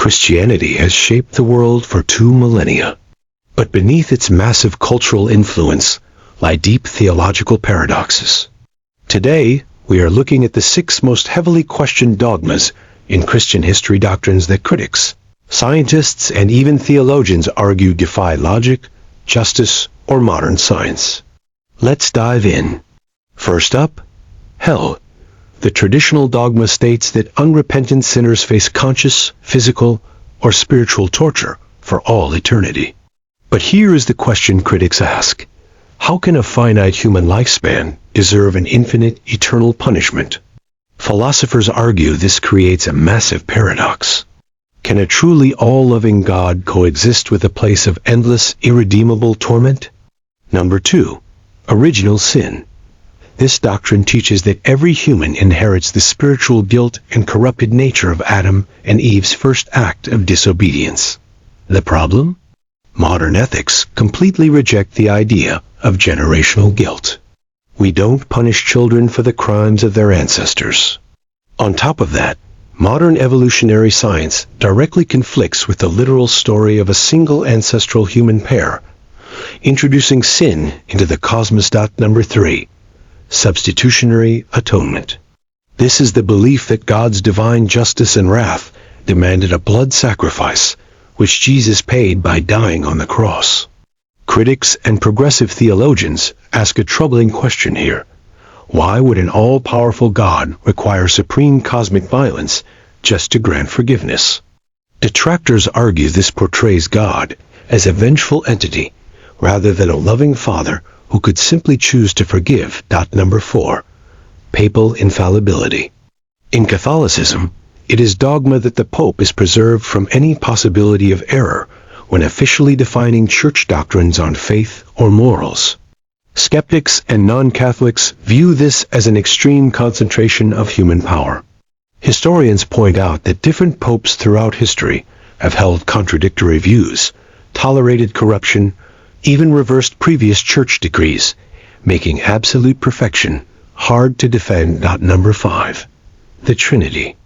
Christianity has shaped the world for 2 millennia. But beneath its massive cultural influence lie deep theological paradoxes. Today, we are looking at the 6 most heavily questioned dogmas in Christian history, doctrines that critics, scientists, and even theologians argue defy logic, justice, or modern science. Let's dive in. First up, hell. The traditional dogma states that unrepentant sinners face conscious, physical, or spiritual torture for all eternity. But here is the question critics ask. How can a finite human lifespan deserve an infinite, eternal punishment? Philosophers argue this creates a massive paradox. Can a truly all-loving God coexist with a place of endless, irredeemable torment? Number 2. Original sin. This doctrine teaches that every human inherits the spiritual guilt and corrupted nature of Adam and Eve's first act of disobedience. The problem? Modern ethics completely reject the idea of generational guilt. We don't punish children for the crimes of their ancestors. On top of that, modern evolutionary science directly conflicts with the literal story of a single ancestral human pair, introducing sin into the cosmos. Number 3. Substitutionary atonement. This is the belief that God's divine justice and wrath demanded a blood sacrifice, which Jesus paid by dying on the cross. Critics and progressive theologians ask a troubling question here. Why would an all-powerful God require supreme cosmic violence just to grant forgiveness? Detractors argue this portrays God as a vengeful entity rather than a loving Father who could simply choose to forgive. Number 4. Papal infallibility. In Catholicism, it is dogma that the Pope is preserved from any possibility of error when officially defining church doctrines on faith or morals. Skeptics and non-Catholics view this as an extreme concentration of human power. Historians point out that different popes throughout history have held contradictory views, tolerated corruption, even reversed previous church decrees, making absolute perfection hard to defend. Number 5. The Trinity.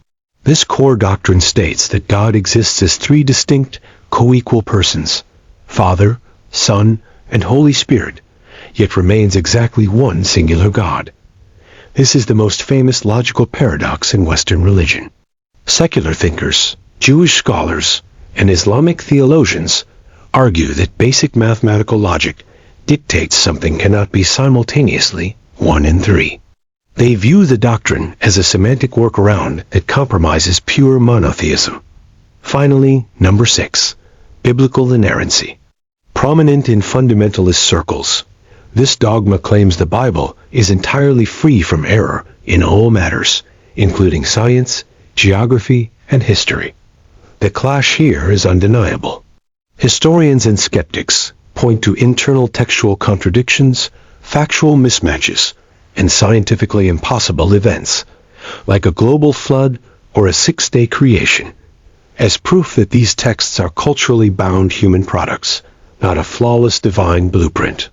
This core doctrine states that God exists as 3 distinct, co-equal persons, Father, Son, and Holy Spirit, yet remains exactly one singular God. This is the most famous logical paradox in Western religion. Secular thinkers, Jewish scholars, and Islamic theologians argue that basic mathematical logic dictates something cannot be simultaneously 1 and 3. They view the doctrine as a semantic workaround that compromises pure monotheism. Finally, number 6. Biblical inerrancy. Prominent in fundamentalist circles, this dogma claims the Bible is entirely free from error in all matters, including science, geography, and history. The clash here is undeniable. Historians and skeptics point to internal textual contradictions, factual mismatches, and scientifically impossible events, like a global flood or a 6-day creation, as proof that these texts are culturally bound human products, not a flawless divine blueprint.